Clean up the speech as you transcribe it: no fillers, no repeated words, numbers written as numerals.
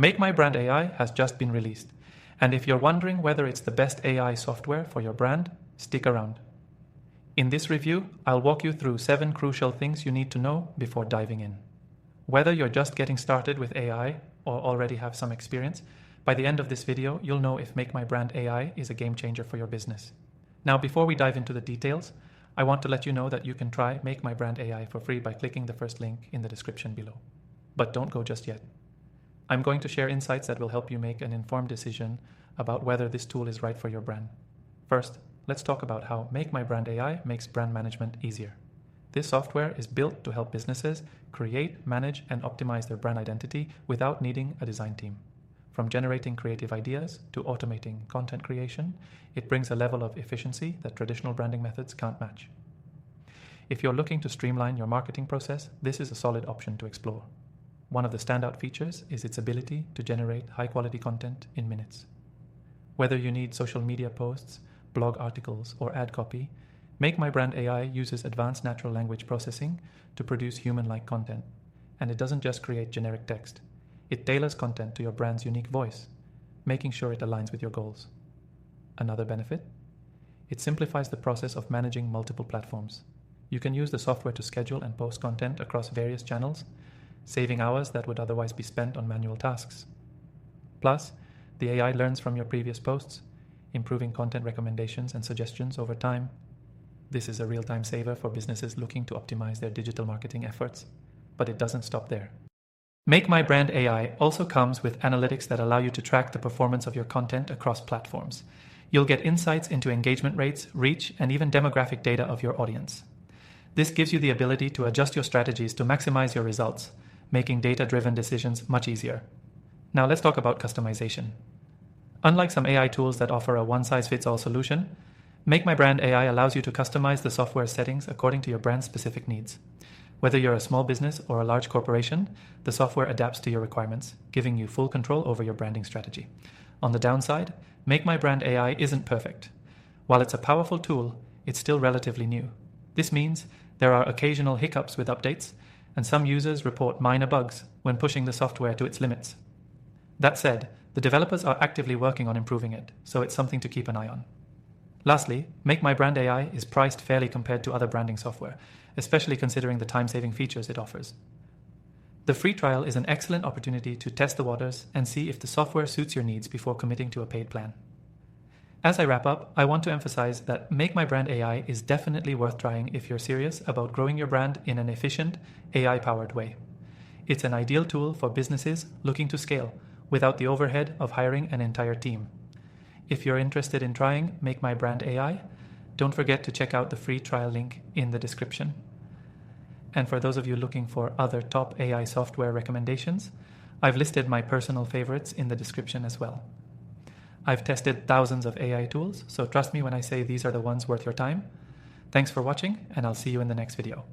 Make My Brand AI has just been released, and if you're wondering whether it's the best AI software for your brand, stick around. In this review, I'll walk you through 7 crucial things you need to know before diving in. Whether you're just getting started with AI or already have some experience, by the end of this video, you'll know if Make My Brand AI is a game changer for your business. Now, before we dive into the details, I want to let you know that you can try Make My Brand AI for free by clicking the first link in the description below. But don't go just yet. I'm going to share insights that will help you make an informed decision about whether this tool is right for your brand. First, let's talk about how Make My Brand AI makes brand management easier. This software is built to help businesses create, manage, and optimize their brand identity without needing a design team. From generating creative ideas to automating content creation, it brings a level of efficiency that traditional branding methods can't match. If you're looking to streamline your marketing process, this is a solid option to explore. One of the standout features is its ability to generate high-quality content in minutes. Whether you need social media posts, blog articles, or ad copy, Make My Brand AI uses advanced natural language processing to produce human-like content. And it doesn't just create generic text. It tailors content to your brand's unique voice, making sure it aligns with your goals. Another benefit? It simplifies the process of managing multiple platforms. You can use the software to schedule and post content across various channels, saving hours that would otherwise be spent on manual tasks. Plus, the AI learns from your previous posts, improving content recommendations and suggestions over time. This is a real-time saver for businesses looking to optimize their digital marketing efforts, but it doesn't stop there. Make My Brand AI also comes with analytics that allow you to track the performance of your content across platforms. You'll get insights into engagement rates, reach, and even demographic data of your audience. This gives you the ability to adjust your strategies to maximize your results, making data-driven decisions much easier. Now let's talk about customization. Unlike some AI tools that offer a one-size-fits-all solution, Make My Brand AI allows you to customize the software settings according to your brand's specific needs. Whether you're a small business or a large corporation, the software adapts to your requirements, giving you full control over your branding strategy. On the downside, Make My Brand AI isn't perfect. While it's a powerful tool, it's still relatively new. This means there are occasional hiccups with updates, and some users report minor bugs when pushing the software to its limits. That said, the developers are actively working on improving it, so it's something to keep an eye on. Lastly, Make My Brand AI is priced fairly compared to other branding software, especially considering the time-saving features it offers. The free trial is an excellent opportunity to test the waters and see if the software suits your needs before committing to a paid plan. As I wrap up, I want to emphasize that Make My Brand AI is definitely worth trying if you're serious about growing your brand in an efficient, AI-powered way. It's an ideal tool for businesses looking to scale without the overhead of hiring an entire team. If you're interested in trying Make My Brand AI, don't forget to check out the free trial link in the description. And for those of you looking for other top AI software recommendations, I've listed my personal favorites in the description as well. I've tested thousands of AI tools, so trust me when I say these are the ones worth your time. Thanks for watching, and I'll see you in the next video.